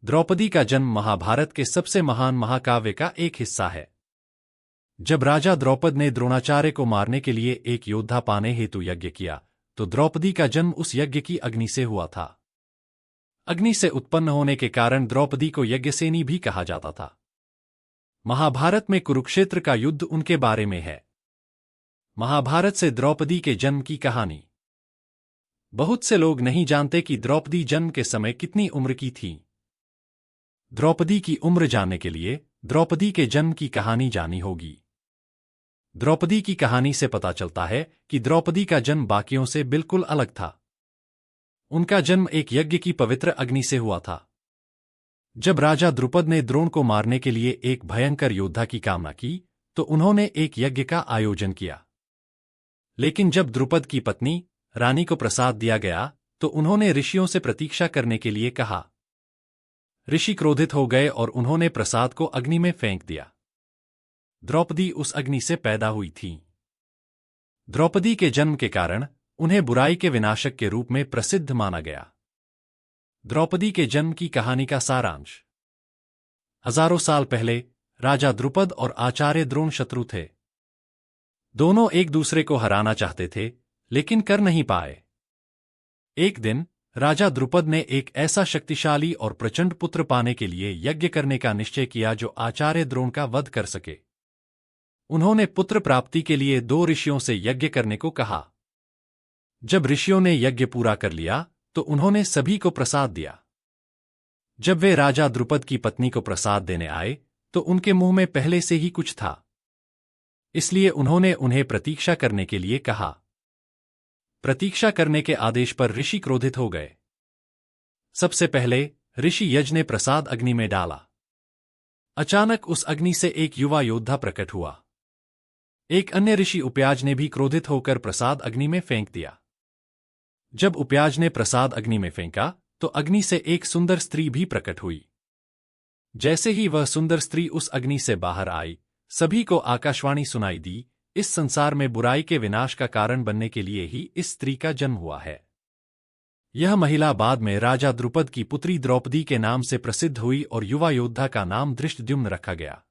द्रौपदी का जन्म महाभारत के सबसे महान महाकाव्य का एक हिस्सा है। जब राजा द्रौपद ने द्रोणाचार्य को मारने के लिए एक योद्धा पाने हेतु यज्ञ किया, तो द्रौपदी का जन्म उस यज्ञ की अग्नि से हुआ था। अग्नि से उत्पन्न होने के कारण द्रौपदी को यज्ञसेनी भी कहा जाता था। महाभारत में कुरुक्षेत्र का युद्ध उनके बारे में है। महाभारत से द्रौपदी के जन्म की कहानी। बहुत से लोग नहीं जानते कि द्रौपदी जन्म के समय कितनी उम्र की थी। द्रौपदी की उम्र जानने के लिए द्रौपदी के जन्म की कहानी जानी होगी। द्रौपदी की कहानी से पता चलता है कि द्रौपदी का जन्म बाकियों से बिल्कुल अलग था। उनका जन्म एक यज्ञ की पवित्र अग्नि से हुआ था। जब राजा द्रुपद ने द्रोण को मारने के लिए एक भयंकर योद्धा की कामना की, तो उन्होंने एक यज्ञ का आयोजन किया। लेकिन जब द्रुपद की पत्नी रानी को प्रसाद दिया गया, तो उन्होंने ऋषियों से प्रतीक्षा करने के लिए कहा। ऋषि क्रोधित हो गए और उन्होंने प्रसाद को अग्नि में फेंक दिया। द्रौपदी उस अग्नि से पैदा हुई थी। द्रौपदी के जन्म के कारण उन्हें बुराई के विनाशक के रूप में प्रसिद्ध माना गया। द्रौपदी के जन्म की कहानी का सारांश। हजारों साल पहले राजा द्रुपद और आचार्य द्रोण शत्रु थे। दोनों एक दूसरे को हराना चाहते थे, लेकिन कर नहीं पाए। एक दिन राजा द्रुपद ने एक ऐसा शक्तिशाली और प्रचंड पुत्र पाने के लिए यज्ञ करने का निश्चय किया जो आचार्य द्रोण का वध कर सके। उन्होंने पुत्र प्राप्ति के लिए 2 ऋषियों से यज्ञ करने को कहा। जब ऋषियों ने यज्ञ पूरा कर लिया, तो उन्होंने सभी को प्रसाद दिया। जब वे राजा द्रुपद की पत्नी को प्रसाद देने आए, तो उनके मुंह में पहले से ही कुछ था। इसलिए उन्होंने उन्हें प्रतीक्षा करने के लिए कहा। प्रतीक्षा करने के आदेश पर ऋषि क्रोधित हो गए। सबसे पहले ऋषि यज ने प्रसाद अग्नि में डाला। अचानक उस अग्नि से एक युवा योद्धा प्रकट हुआ। एक अन्य ऋषि उपयाज ने भी क्रोधित होकर प्रसाद अग्नि में फेंक दिया। जब उपयाज ने प्रसाद अग्नि में फेंका, तो अग्नि से एक सुंदर स्त्री भी प्रकट हुई। जैसे ही वह सुंदर स्त्री उस अग्नि से बाहर आई, सभी को आकाशवाणी सुनाई दी, इस संसार में बुराई के विनाश का कारण बनने के लिए ही इस स्त्री का जन्म हुआ है। यह महिला बाद में राजा द्रुपद की पुत्री द्रौपदी के नाम से प्रसिद्ध हुई और युवा योद्धा का नाम धृष्टद्युम्न रखा गया।